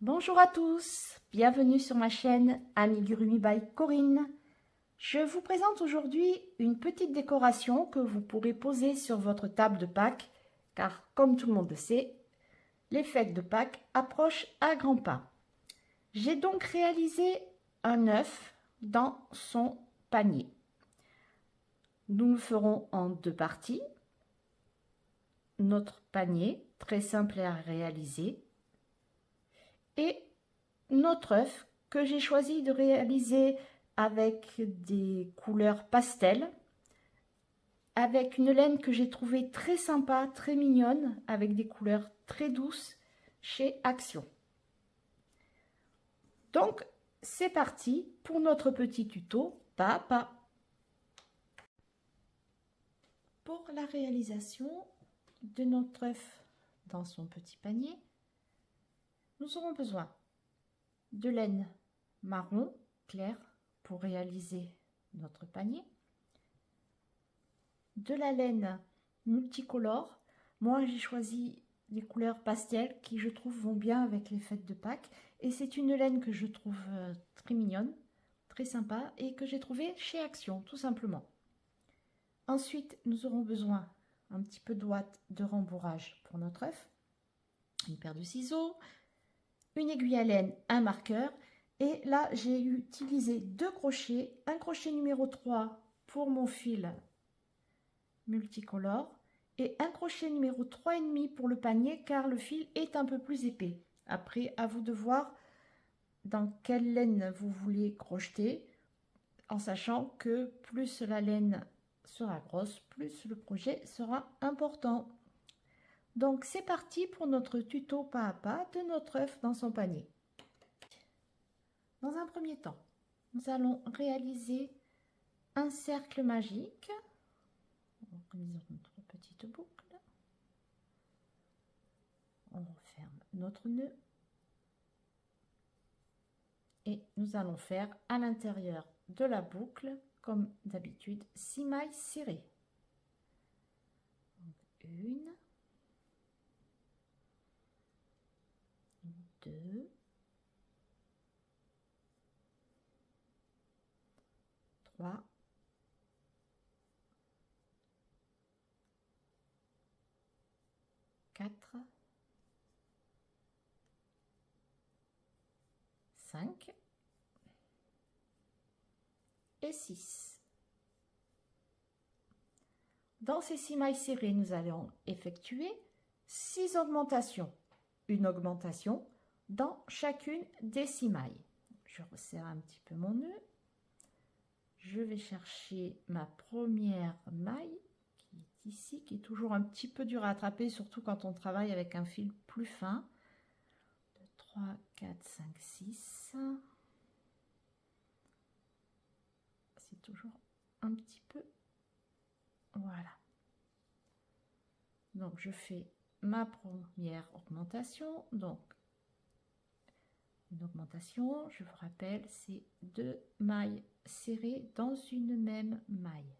Bonjour à tous, bienvenue sur ma chaîne Amigurumi by Corinne. Je vous présente aujourd'hui une petite décoration que vous pourrez poser sur votre table de Pâques, car comme tout le monde le sait, les fêtes de Pâques approchent à grands pas. J'ai donc réalisé un œuf dans son panier. Nous le ferons en deux parties. Notre panier, très simple à réaliser, et notre œuf que j'ai choisi de réaliser avec des couleurs pastel, avec une laine que j'ai trouvée très sympa, très mignonne, avec des couleurs très douces chez Action. Donc, c'est parti pour notre petit tuto pas à pas. Pour la réalisation de notre œuf dans son petit panier, nous aurons besoin de laine marron clair pour réaliser notre panier, de la laine multicolore. Moi, j'ai choisi les couleurs pastel qui, je trouve, vont bien avec les fêtes de Pâques. Et c'est une laine que je trouve très mignonne, très sympa et que j'ai trouvée chez Action, tout simplement. Ensuite, nous aurons besoin un petit peu de ouate de rembourrage pour notre œuf, une paire de ciseaux, une aiguille à laine, un marqueur. Et là, j'ai utilisé deux crochets, un crochet numéro 3 pour mon fil multicolore et un crochet numéro 3,5 pour le panier car le fil est un peu plus épais. Après, à vous de voir dans quelle laine vous voulez crocheter, en sachant que plus la laine sera grosse, plus le projet sera important. Donc c'est parti pour notre tuto pas à pas de notre œuf dans son panier. Dans un premier temps, nous allons réaliser un cercle magique. On organise notre petite boucle. On referme notre nœud. Et nous allons faire à l'intérieur de la boucle, comme d'habitude, 6 mailles serrées. Une, deux, trois, quatre, 5 et 6. Dans ces 6 mailles serrées, nous allons effectuer 6 augmentations. Une augmentation dans chacune des 6 mailles. Je resserre un petit peu mon nœud. Je vais chercher ma première maille qui est ici, qui est toujours un petit peu dur à attraper, surtout quand on travaille avec un fil plus fin. 2, 3, 4, 5, 6. C'est toujours un petit peu... Voilà. Donc, je fais ma première augmentation. Donc, une augmentation, je vous rappelle, c'est 2 mailles serrées dans une même maille.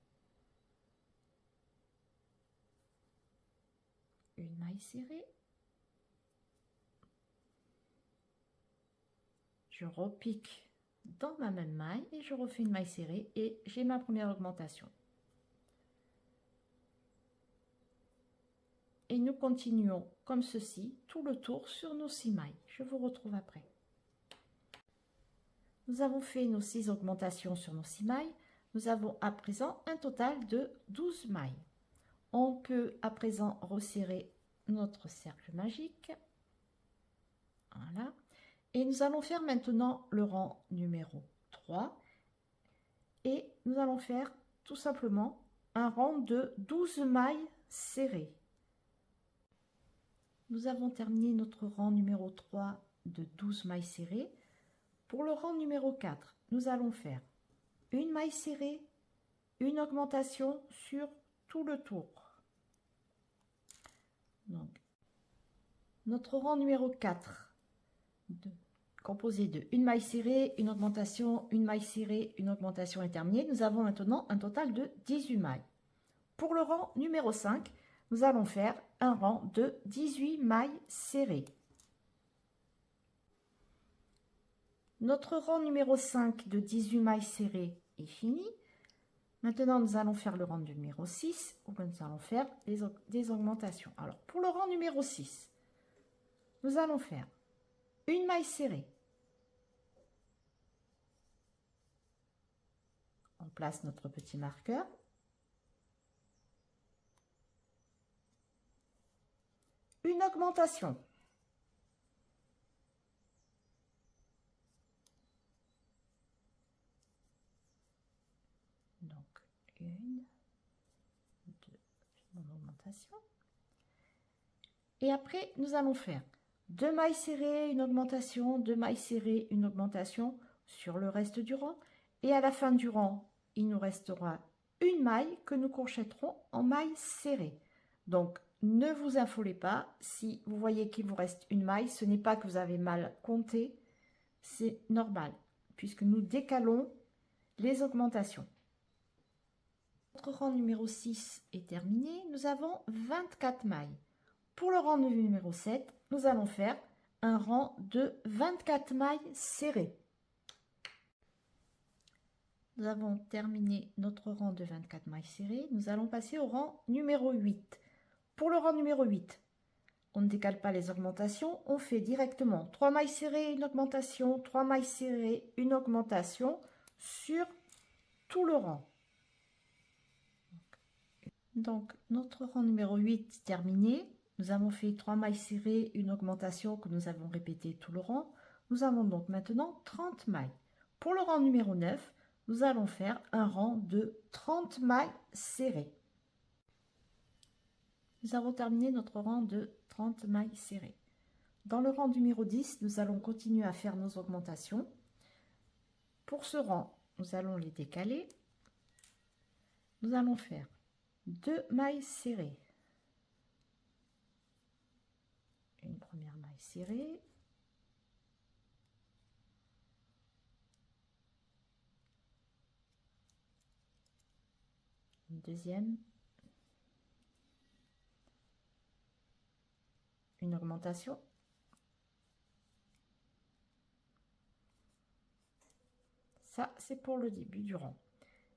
Une maille serrée. Je repique dans ma même maille et je refais une maille serrée et j'ai ma première augmentation. Et nous continuons comme ceci tout le tour sur nos 6 mailles. Je vous retrouve après. Nous avons fait nos 6 augmentations sur nos 6 mailles. Nous avons à présent un total de 12 mailles. On peut à présent resserrer notre cercle magique. Voilà. Et nous allons faire maintenant le rang numéro 3. Et nous allons faire tout simplement un rang de 12 mailles serrées. Nous avons terminé notre rang numéro 3 de 12 mailles serrées. Pour le rang numéro 4, nous allons faire une maille serrée, une augmentation sur tout le tour. Donc, notre rang numéro 4, composé de une maille serrée, une augmentation, une maille serrée, une augmentation est terminé. Nous avons maintenant un total de 18 mailles. Pour le rang numéro 5, nous allons faire un rang de 18 mailles serrées. Notre rang numéro 5 de 18 mailles serrées est fini. Maintenant, nous allons faire le rang numéro 6 où nous allons faire des augmentations. Alors, pour le rang numéro 6, nous allons faire une maille serrée. On place notre petit marqueur. Une augmentation. Donc, une, deux, une augmentation. Et après, nous allons faire 2 mailles serrées, une augmentation, 2 mailles serrées, une augmentation sur le reste du rang. Et à la fin du rang, il nous restera une maille que nous crochetterons en maille serrée. Donc, ne vous affolez pas. Si vous voyez qu'il vous reste une maille, ce n'est pas que vous avez mal compté. C'est normal, puisque nous décalons les augmentations. Notre rang numéro 6 est terminé. Nous avons 24 mailles. Pour le rang numéro 7, nous allons faire un rang de 24 mailles serrées. Nous avons terminé notre rang de 24 mailles serrées. Nous allons passer au rang numéro 8. Pour le rang numéro 8, on ne décale pas les augmentations. On fait directement 3 mailles serrées, une augmentation, 3 mailles serrées, une augmentation sur tout le rang. Donc, notre rang numéro 8 terminé. Nous avons fait 3 mailles serrées, une augmentation que nous avons répété tout le rang. Nous avons donc maintenant 30 mailles. Pour le rang numéro 9, nous allons faire un rang de 30 mailles serrées. Nous avons terminé notre rang de 30 mailles serrées. Dans le rang numéro 10, nous allons continuer à faire nos augmentations. Pour ce rang, nous allons les décaler. Nous allons faire 2 mailles serrées. Une première maille serrée. Une deuxième. Une augmentation. Ça, c'est pour le début du rang.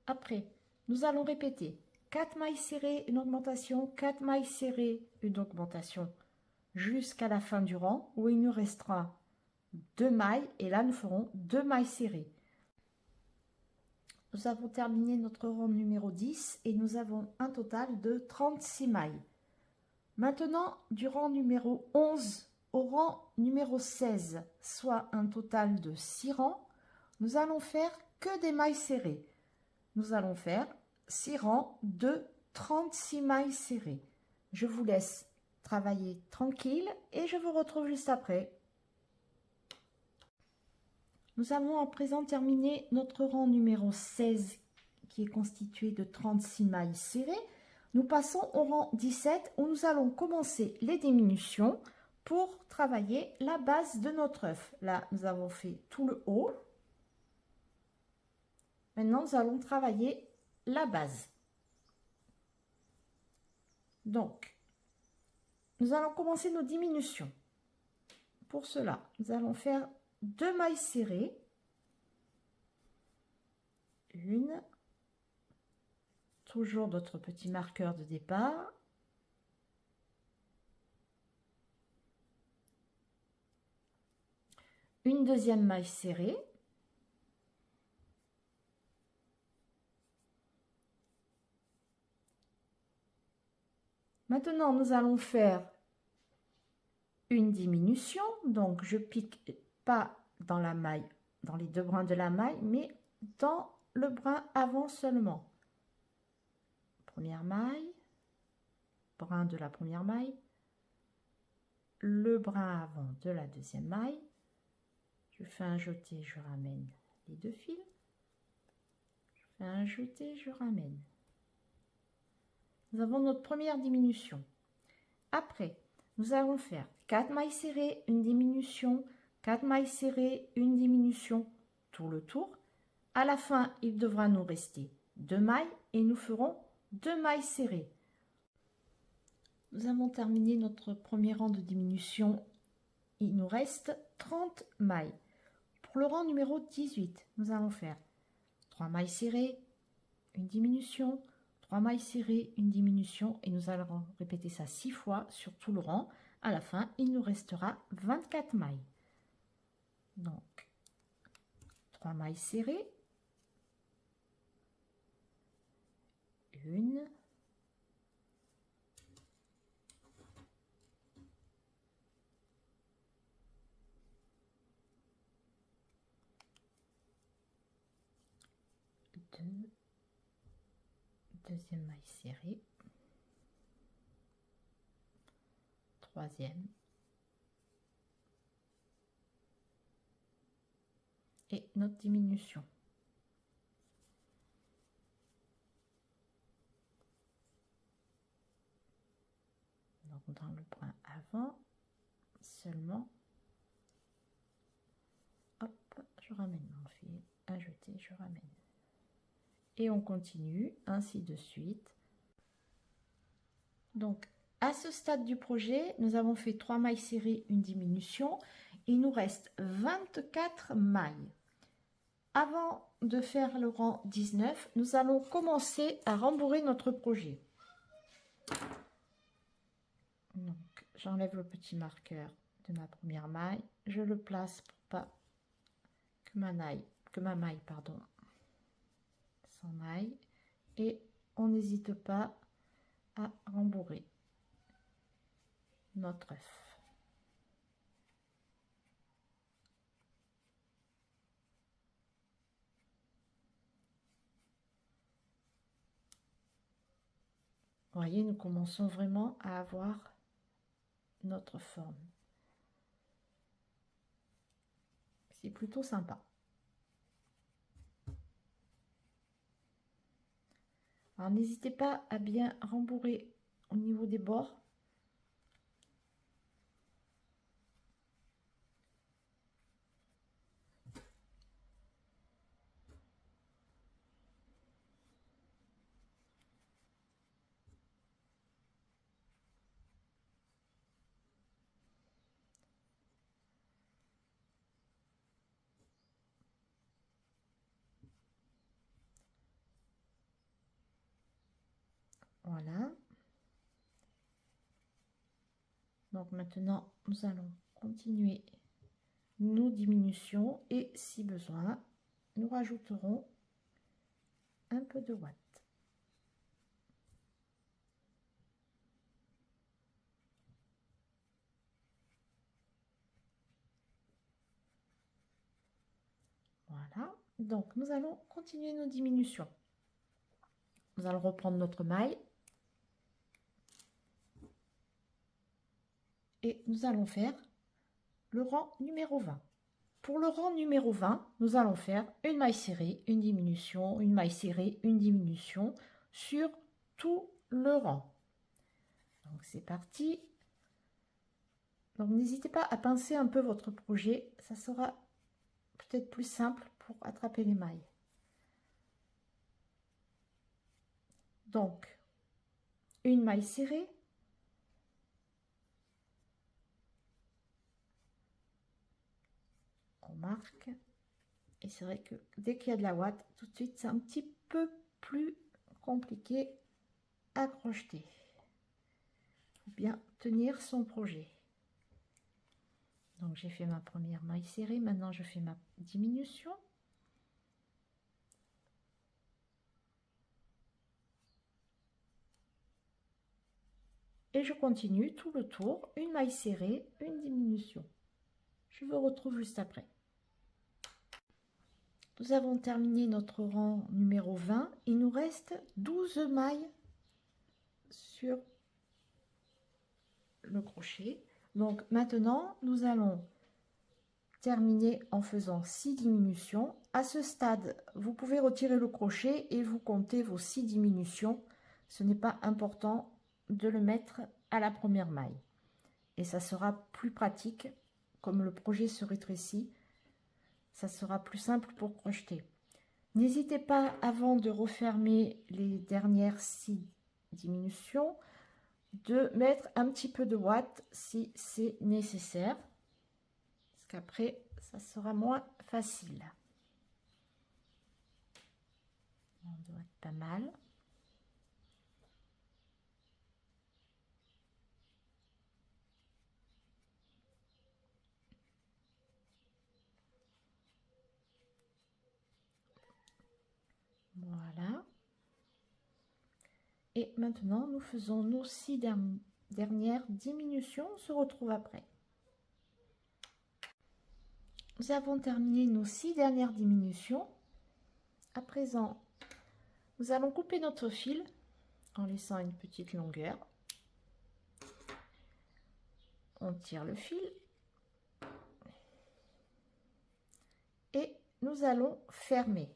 Après, nous allons répéter 4 mailles serrées, une augmentation, 4 mailles serrées, une augmentation, jusqu'à la fin du rang où il nous restera 2 mailles et là nous ferons 2 mailles serrées. Nous avons terminé notre rang numéro 10 et nous avons un total de 36 mailles. Maintenant, du rang numéro 11 au rang numéro 16, soit un total de 6 rangs, nous allons faire que des mailles serrées. Nous allons faire 6 rangs de 36 mailles serrées. Je vous laisse travailler tranquille et je vous retrouve juste après. Nous allons à présent terminer notre rang numéro 16 qui est constitué de 36 mailles serrées. Nous passons au rang 17 où nous allons commencer les diminutions pour travailler la base de notre œuf. Là, nous avons fait tout le haut. Maintenant, nous allons travailler la base. Donc, nous allons commencer nos diminutions. Pour cela, nous allons faire 2 mailles serrées. Une. Toujours notre petit marqueur de départ. Une deuxième maille serrée. Maintenant, nous allons faire une diminution. Donc, je pique pas dans la maille, dans les 2 brins de la maille, mais dans le brin avant seulement. Première maille, brin de la première maille, le brin avant de la deuxième maille. Je fais un jeté, je ramène les 2 fils. Je fais un jeté, je ramène. Nous avons notre première diminution. Après, nous allons faire 4 mailles serrées, une diminution, 4 mailles serrées, une diminution, tout le tour. À la fin, il devra nous rester 2 mailles et nous ferons 2 mailles serrées. Nous avons terminé notre premier rang de diminution. Il nous reste 30 mailles. Pour le rang numéro 18, nous allons faire 3 mailles serrées, une diminution, 3 mailles serrées, une diminution, et nous allons répéter ça 6 fois sur tout le rang. À la fin, il nous restera 24 mailles. Donc, 3 mailles serrées, une, deux, deuxième maille serrée, troisième, et notre diminution. Donc dans le point avant seulement, hop, je ramène mon fil, ajouter, je ramène. Et on continue ainsi de suite. Donc à ce stade du projet, nous avons fait 3 mailles serrées, une diminution. Il nous reste 24 mailles. Avant de faire le rang 19, nous allons commencer à rembourrer notre projet. Donc j'enlève le petit marqueur de ma première maille, je le place pour pas que ma maille s'en aille, et on n'hésite pas à rembourrer notre œuf. Vous voyez, nous commençons vraiment à avoir notre forme. C'est plutôt sympa. Alors n'hésitez pas à bien rembourrer au niveau des bords. Voilà. Donc maintenant, nous allons continuer nos diminutions et si besoin, nous rajouterons un peu de ouate. Voilà. Donc nous allons continuer nos diminutions. Nous allons reprendre notre maille. Et nous allons faire le rang numéro 20. Pour le rang numéro 20, nous allons faire une maille serrée, une diminution, une maille serrée, une diminution sur tout le rang. Donc c'est parti. Donc n'hésitez pas à pincer un peu votre projet, ça sera peut-être plus simple pour attraper les mailles. Donc une maille serrée, on marque, et c'est vrai que dès qu'il y a de la ouate, tout de suite c'est un petit peu plus compliqué à crocheter. Il faut bien tenir son projet. Donc j'ai fait ma première maille serrée, maintenant je fais ma diminution. Et je continue tout le tour, une maille serrée, une diminution. Je vous retrouve juste après. Nous avons terminé notre rang numéro 20. Il nous reste 12 mailles sur le crochet. Donc maintenant, nous allons terminer en faisant 6 diminutions. À ce stade, vous pouvez retirer le crochet et vous comptez vos 6 diminutions. Ce n'est pas important de le mettre à la première maille. Et ça sera plus pratique, comme le projet se rétrécit, ça sera plus simple pour crocheter. N'hésitez pas, avant de refermer les dernières 6 diminutions, de mettre un petit peu de ouate si c'est nécessaire. Parce qu'après, ça sera moins facile. On doit être pas mal. Voilà. Et maintenant, nous faisons nos 6 dernières diminutions. On se retrouve après. Nous avons terminé nos 6 dernières diminutions. À présent, nous allons couper notre fil en laissant une petite longueur. On tire le fil. Et nous allons fermer.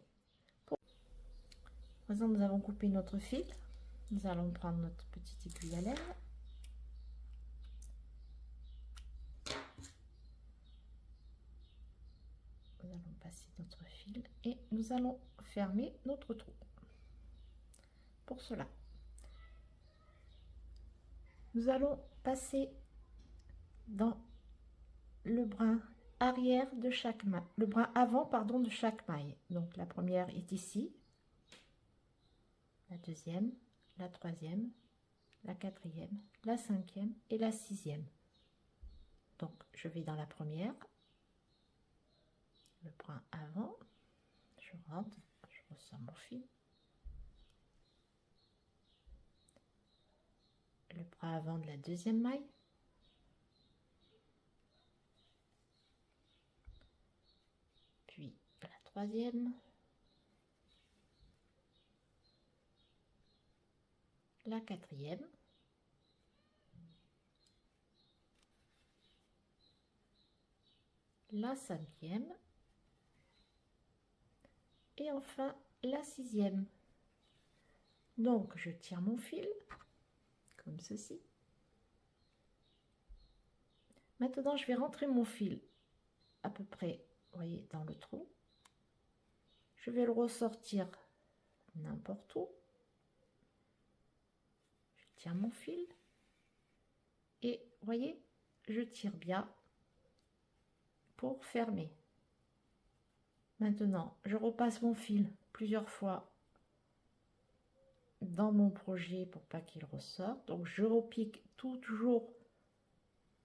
À présent, nous avons coupé notre fil. Nous allons prendre notre petite aiguille à laine. Nous allons passer notre fil et nous allons fermer notre trou. Pour cela, nous allons passer dans le brin arrière de chaque maille, le brin avant, pardon, de chaque maille. Donc la première est ici, la deuxième, la troisième, la quatrième, la cinquième et la sixième. Donc je vais dans la première, le brin avant, je rentre, je ressors mon fil, le bras avant de la deuxième maille, puis la troisième, la quatrième, la cinquième et enfin la sixième. Donc je tire mon fil comme ceci. Maintenant je vais rentrer mon fil à peu près, vous voyez, dans le trou. Je vais le ressortir n'importe où. Je tire mon fil et vous voyez, je tire bien pour fermer. Maintenant, je repasse mon fil plusieurs fois dans mon projet pour pas qu'il ressorte. Donc, je repique toujours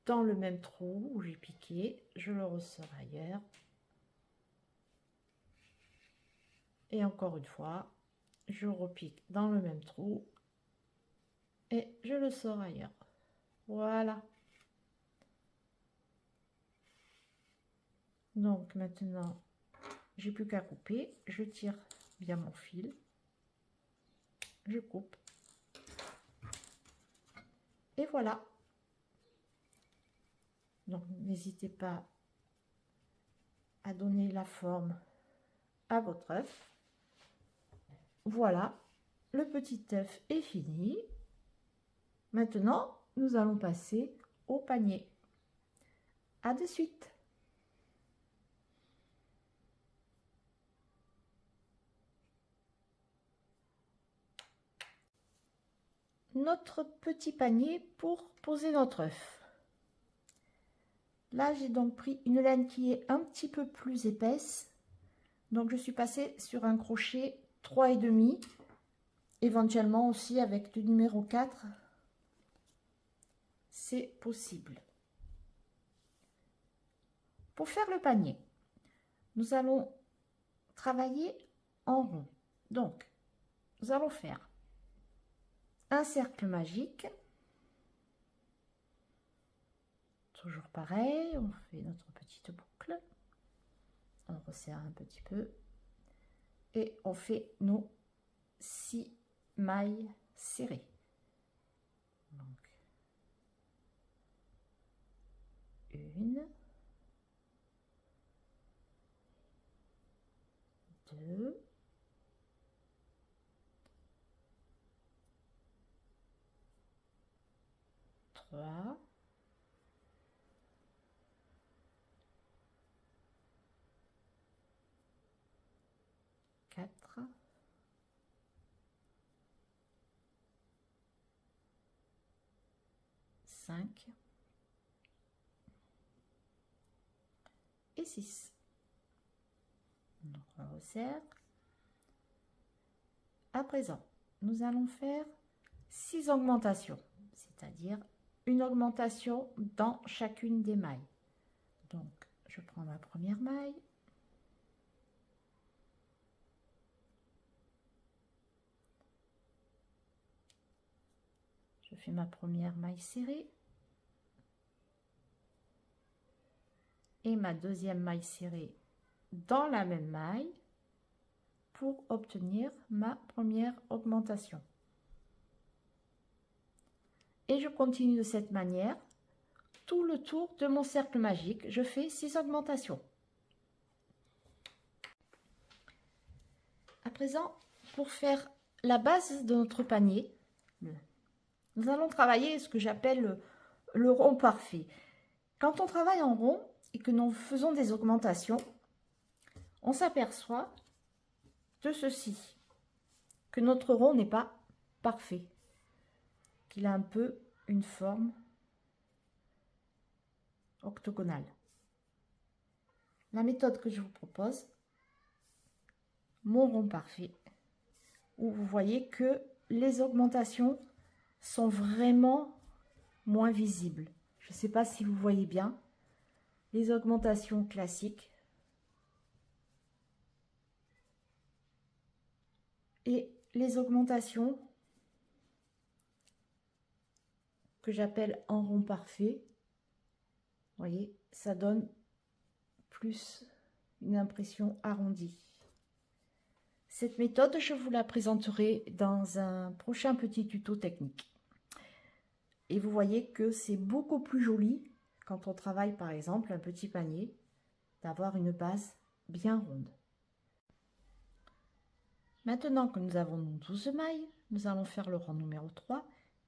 dans le même trou où j'ai piqué. Je le ressors ailleurs. Et encore une fois, je repique dans le même trou et je le sors ailleurs. Voilà. Donc, maintenant, j'ai plus qu'à couper. Je tire bien mon fil. Je coupe. Et voilà. Donc, n'hésitez pas à donner la forme à votre œuf. Voilà, le petit œuf est fini. Maintenant, nous allons passer au panier. À de suite. Notre petit panier pour poser notre œuf. Là, j'ai donc pris une laine qui est un petit peu plus épaisse. Donc, je suis passée sur un crochet 3,5, éventuellement aussi avec du numéro 4. C'est possible. Pour faire le panier, nous allons travailler en rond. Donc, nous allons faire un cercle magique. Toujours pareil, on fait notre petite boucle. On resserre un petit peu. Et on fait nos 6 mailles serrées. Donc, 1, 2, 3, 4, 5, et 6. Donc on resserre. À présent, nous allons faire 6 augmentations, c'est-à-dire une augmentation dans chacune des mailles. Donc je prends ma première maille. Je fais ma première maille serrée. Et ma deuxième maille serrée dans la même maille pour obtenir ma première augmentation. Et je continue de cette manière tout le tour de mon cercle magique. Je fais 6 augmentations. À présent, pour faire la base de notre panier, nous allons travailler ce que j'appelle le rond parfait. Quand on travaille en rond et que nous faisons des augmentations, on s'aperçoit de ceci, que notre rond n'est pas parfait, qu'il a un peu une forme octogonale. La méthode que je vous propose, mon rond parfait, où vous voyez que les augmentations sont vraiment moins visibles. Je ne sais pas si vous voyez bien les augmentations classiques et les augmentations que j'appelle en rond parfait. Vous voyez, ça donne plus une impression arrondie. Cette méthode, je vous la présenterai dans un prochain petit tuto technique. Et vous voyez que c'est beaucoup plus joli quand on travaille par exemple un petit panier, d'avoir une base bien ronde. Maintenant que nous avons 12 mailles, nous allons faire le rang numéro 3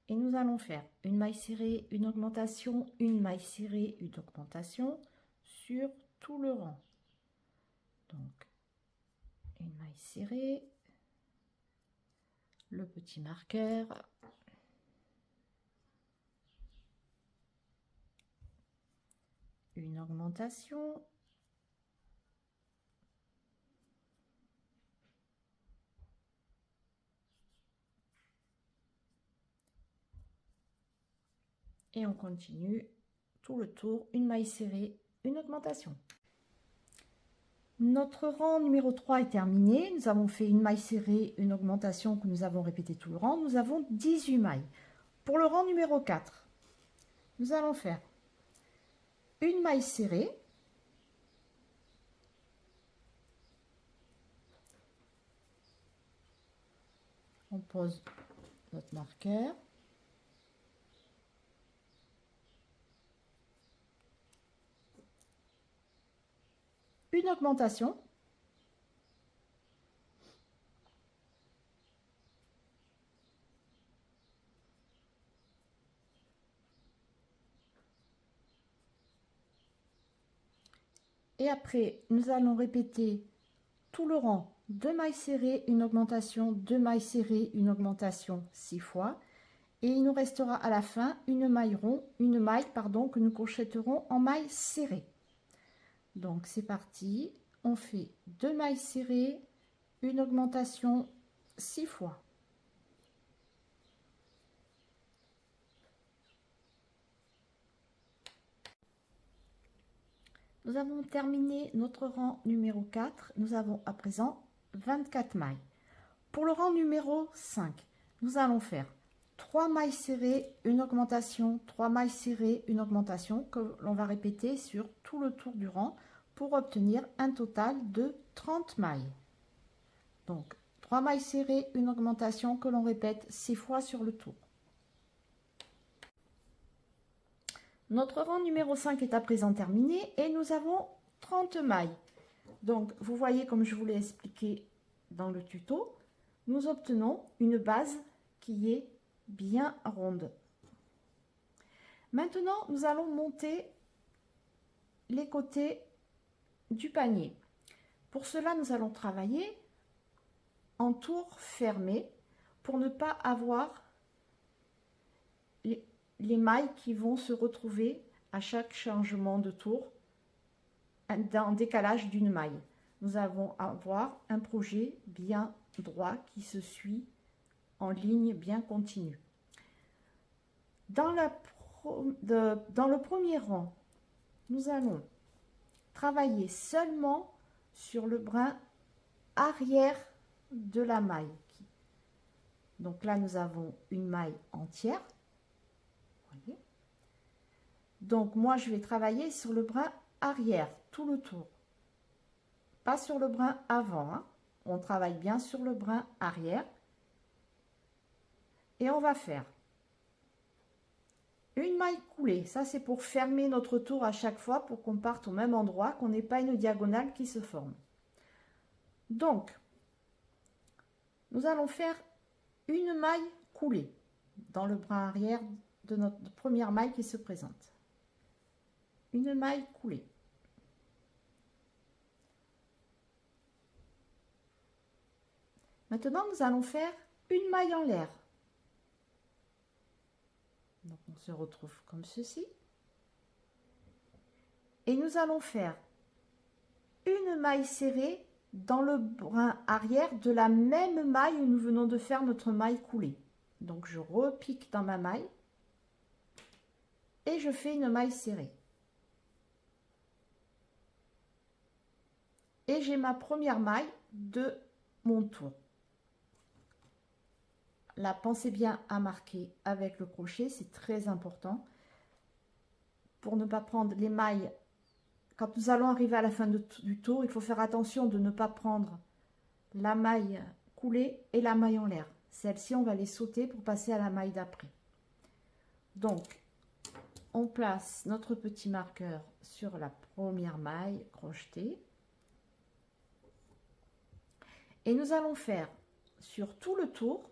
et nous allons faire une maille serrée, une augmentation, une maille serrée, une augmentation sur tout le rang. Donc, une maille serrée, le petit marqueur, une augmentation, et on continue tout le tour, une maille serrée, une augmentation. Notre rang numéro 3 est terminé. Nous avons fait une maille serrée, une augmentation que nous avons répété tout le rang. Nous avons 18 mailles. Pour le rang numéro 4, nous allons faire une maille serrée, on pose notre marqueur, une augmentation, et après nous allons répéter tout le rang, 2 mailles serrées, une augmentation, 2 mailles serrées, une augmentation 6 fois, et il nous restera à la fin une maille que nous crochetterons en maille serrée. Donc c'est parti, on fait 2 mailles serrées, une augmentation 6 fois. Nous avons terminé notre rang numéro 4. Nous avons à présent 24 mailles. Pour le rang numéro 5, nous allons faire 3 mailles serrées, une augmentation, 3 mailles serrées, une augmentation que l'on va répéter sur tout le tour du rang pour obtenir un total de 30 mailles. Donc 3 mailles serrées, une augmentation que l'on répète 6 fois sur le tour. Notre rang numéro 5 est à présent terminé et nous avons 30 mailles. Donc, vous voyez, comme je vous l'ai expliqué dans le tuto, nous obtenons une base qui est bien ronde. Maintenant, nous allons monter les côtés du panier. Pour cela, nous allons travailler en tour fermé pour ne pas avoir les mailles qui vont se retrouver à chaque changement de tour en décalage d'une maille. Nous allons avoir un projet bien droit qui se suit en ligne bien continue. Dans le premier rang, nous allons travailler seulement sur le brin arrière de la maille. Donc là, nous avons une maille entière. Voyez. Donc moi, je vais travailler sur le brin arrière, tout le tour. Pas sur le brin avant, hein. On travaille bien sur le brin arrière. Et on va faire une maille coulée. Ça, c'est pour fermer notre tour à chaque fois, pour qu'on parte au même endroit, qu'on n'ait pas une diagonale qui se forme. Donc, nous allons faire une maille coulée dans le brin arrière de notre première maille qui se présente. Une maille coulée. Maintenant, nous allons faire une maille en l'air. Donc, on se retrouve comme ceci. Et nous allons faire une maille serrée dans le brin arrière de la même maille où nous venons de faire notre maille coulée. Donc, je repique dans ma maille et je fais une maille serrée. Et j'ai ma première maille de mon tour. Là, pensez bien à marquer avec le crochet, c'est très important pour ne pas prendre les mailles. Quand nous allons arriver à la fin du tour, il faut faire attention de ne pas prendre la maille coulée et la maille en l'air. Celle-ci, on va les sauter pour passer à la maille d'après. Donc, on place notre petit marqueur sur la première maille crochetée. Et nous allons faire sur tout le tour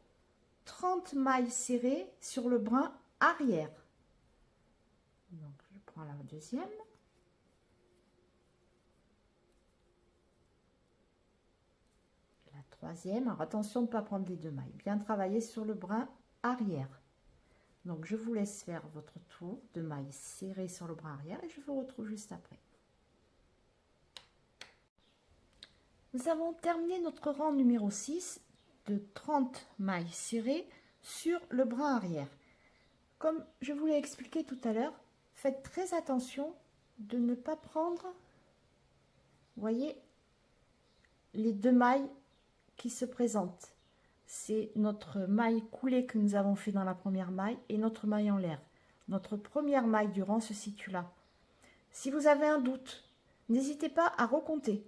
30 mailles serrées sur le brin arrière. Donc, je prends la deuxième. La troisième. Alors, attention de ne pas prendre les deux mailles. Bien travailler sur le brin arrière. Donc, je vous laisse faire votre tour de mailles serrées sur le brin arrière et je vous retrouve juste après. Nous avons terminé notre rang numéro 6 de 30 mailles serrées sur le brin arrière. Comme je vous l'ai expliqué tout à l'heure, faites très attention de ne pas prendre, vous voyez, les deux mailles qui se présentent. C'est notre maille coulée que nous avons fait dans la première maille et notre maille en l'air. Notre première maille du rang se situe là. Si vous avez un doute, n'hésitez pas à recompter.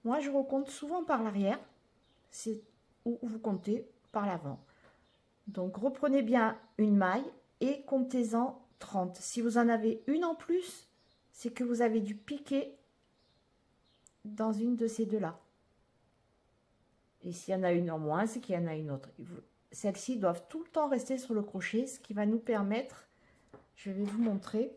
Moi, je recompte souvent par l'arrière, c'est où vous comptez par l'avant. Donc, reprenez bien une maille et comptez-en 30. Si vous en avez une en plus, c'est que vous avez dû piquer dans une de ces deux-là. Et s'il y en a une en moins, c'est qu'il y en a une autre. Celles-ci doivent tout le temps rester sur le crochet, ce qui va nous permettre, je vais vous montrer,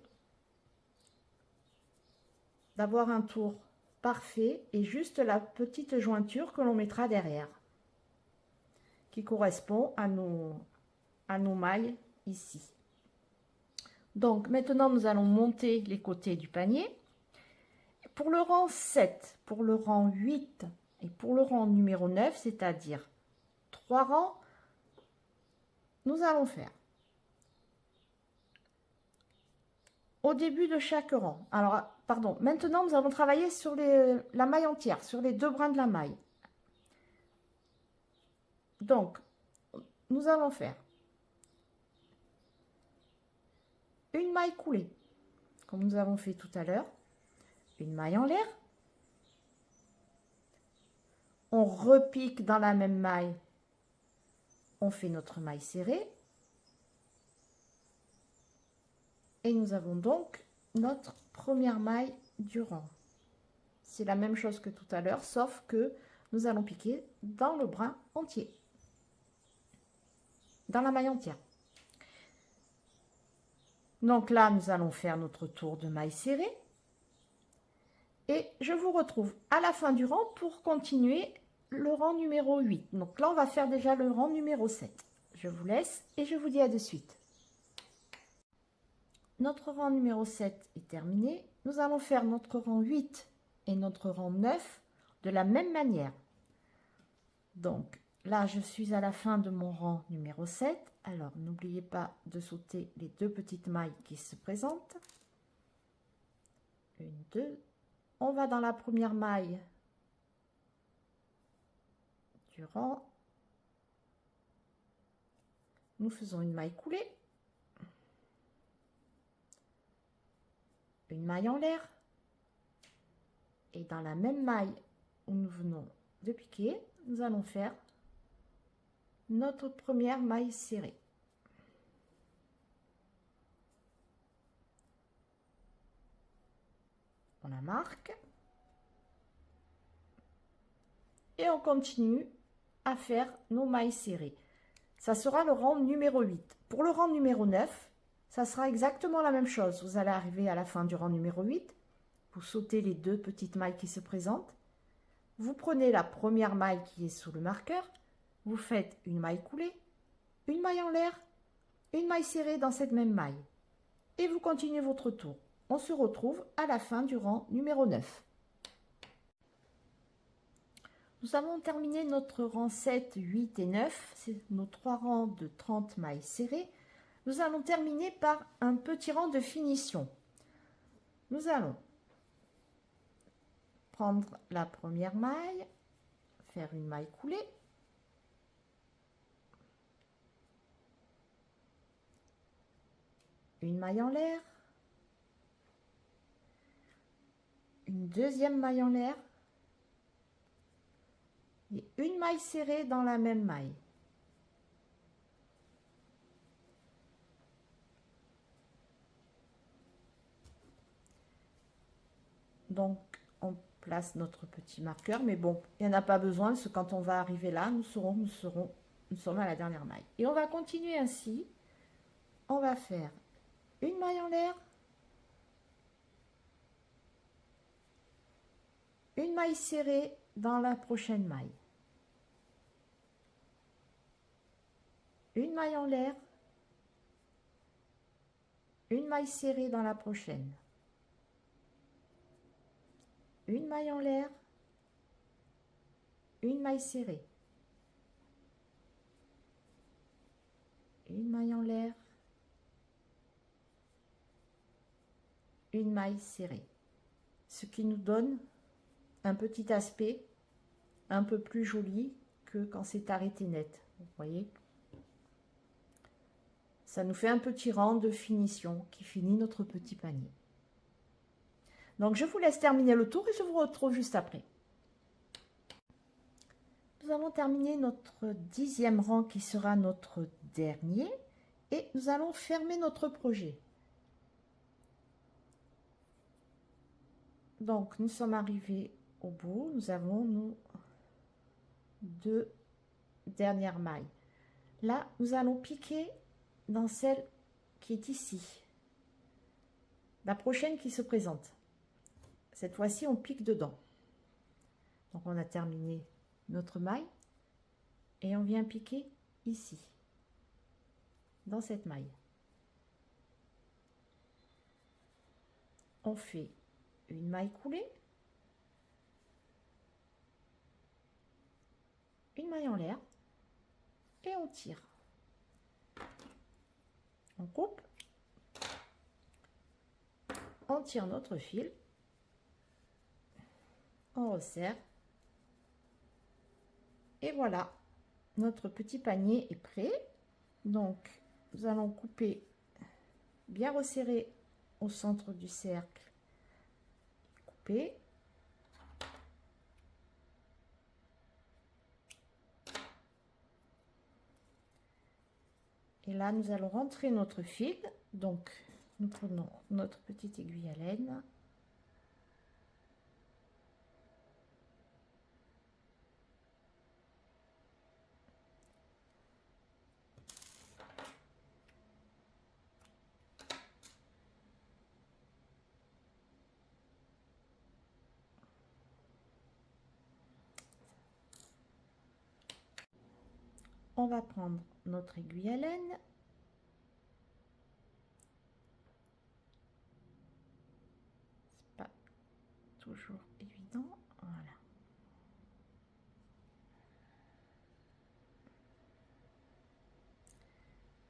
d'avoir un tour parfait et juste la petite jointure que l'on mettra derrière, qui correspond à nos mailles ici. Donc maintenant nous allons monter les côtés du panier. Pour le rang 7, pour le rang 8 et pour le rang numéro 9, c'est-à-dire 3 rangs, nous allons faire au début de chaque rang. Alors, pardon, maintenant nous allons travailler sur la maille entière, sur les deux brins de la maille. Donc, nous allons faire une maille coulée, comme nous avons fait tout à l'heure, une maille en l'air, on repique dans la même maille, on fait notre maille serrée, et nous avons donc notre première maille du rang. C'est la même chose que tout à l'heure, sauf que nous allons piquer dans le brin entier, dans la maille entière. Donc là, nous allons faire notre tour de maille serrée. Et je vous retrouve à la fin du rang pour continuer le rang numéro 8. Donc là, on va faire déjà le rang numéro 7. Je vous laisse et je vous dis à de suite. Notre rang numéro 7 est terminé. nous allons faire notre rang 8 et notre rang 9 de la même manière. Donc là, je suis à la fin de mon rang numéro 7. Alors, n'oubliez pas de sauter les 2 petites mailles qui se présentent. 1, 2. On va dans la première maille du rang. Nous faisons une maille coulée. Une maille en l'air. Et dans la même maille où nous venons de piquer, nous allons faire notre première maille serrée. On la marque. Et on continue à faire nos mailles serrées. Ça sera le rang numéro 8. Pour le rang numéro 9, ça sera exactement la même chose. Vous allez arriver à la fin du rang numéro 8. Vous sautez les 2 petites mailles qui se présentent. Vous prenez la première maille qui est sous le marqueur. Vous faites une maille coulée, une maille en l'air, une maille serrée dans cette même maille. Et vous continuez votre tour. On se retrouve à la fin du rang numéro 9. Nous avons terminé notre rang 7, 8 et 9. C'est nos 3 rangs de 30 mailles serrées. Nous allons terminer par un petit rang de finition. Nous allons prendre la première maille, faire une maille coulée, une maille en l'air, une deuxième maille en l'air et une maille serrée dans la même maille. Donc, on place notre petit marqueur, mais bon, il n'y en a pas besoin, parce que quand on va arriver là, nous sommes à la dernière maille. Et on va continuer ainsi. On va faire une maille en l'air, une maille serrée dans la prochaine maille, une maille en l'air, une maille serrée dans la prochaine, une maille en l'air, une maille serrée, une maille en l'air, une maille serrée, ce qui nous donne un petit aspect un peu plus joli que quand c'est arrêté net. Vous voyez, ça nous fait un petit rang de finition qui finit notre petit panier. Donc je vous laisse terminer le tour et je vous retrouve juste après. Nous avons terminé notre 10e rang qui sera notre dernier et nous allons fermer notre projet. Donc nous sommes arrivés au bout, nous avons nos 2 dernières mailles. Là, nous allons piquer dans celle qui est ici, la prochaine qui se présente. Cette fois-ci, on pique dedans. Donc on a terminé notre maille et on vient piquer ici, dans cette maille. On fait une maille coulée, une maille en l'air et on tire. On coupe, on tire notre fil, on resserre et voilà, notre petit panier est prêt. Donc nous allons couper, bien resserrer au centre du cercle, couper. Et là, nous allons rentrer notre fil. Donc, nous prenons notre petite aiguille à laine. On va prendre notre aiguille à laine. toujours évident. Voilà.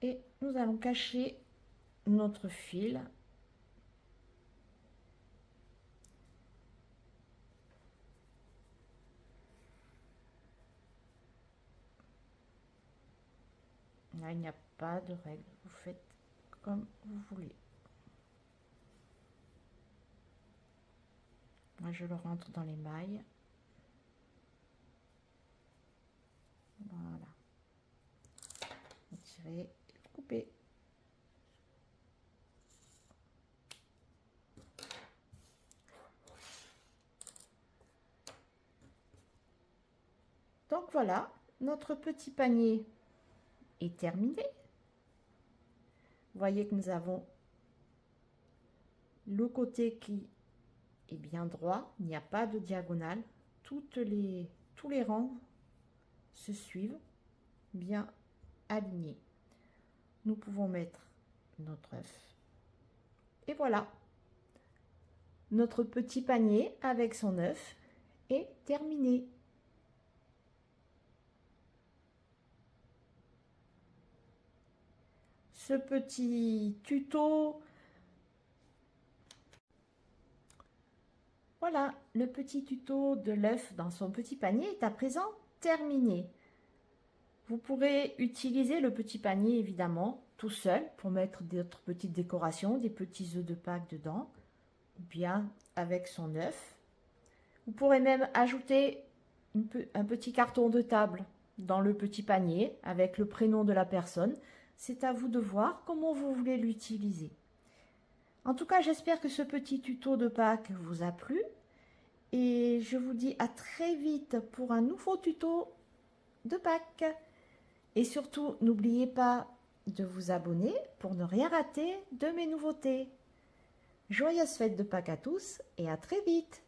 Et nous allons cacher notre fil. Là, il n'y a pas de règle. Vous faites comme vous voulez. Moi, je le rentre dans les mailles. Voilà. Tirer et couper. Donc voilà, notre petit panier est terminé. Vous voyez que nous avons le côté qui est bien droit, il n'y a pas de diagonale. Tous les rangs se suivent, bien alignés. Nous pouvons mettre notre œuf. Et voilà, notre petit panier avec son œuf est terminé. Ce petit tuto, voilà, le petit tuto de l'œuf dans son petit panier est à présent terminé. Vous pourrez utiliser le petit panier évidemment tout seul pour mettre d'autres petites décorations, des petits œufs de Pâques dedans, ou bien avec son œuf. Vous pourrez même ajouter un petit carton de table dans le petit panier avec le prénom de la personne. C'est à vous de voir comment vous voulez l'utiliser. En tout cas, j'espère que ce petit tuto de Pâques vous a plu. Et je vous dis à très vite pour un nouveau tuto de Pâques. Et surtout, n'oubliez pas de vous abonner pour ne rien rater de mes nouveautés. Joyeuses fêtes de Pâques à tous et à très vite!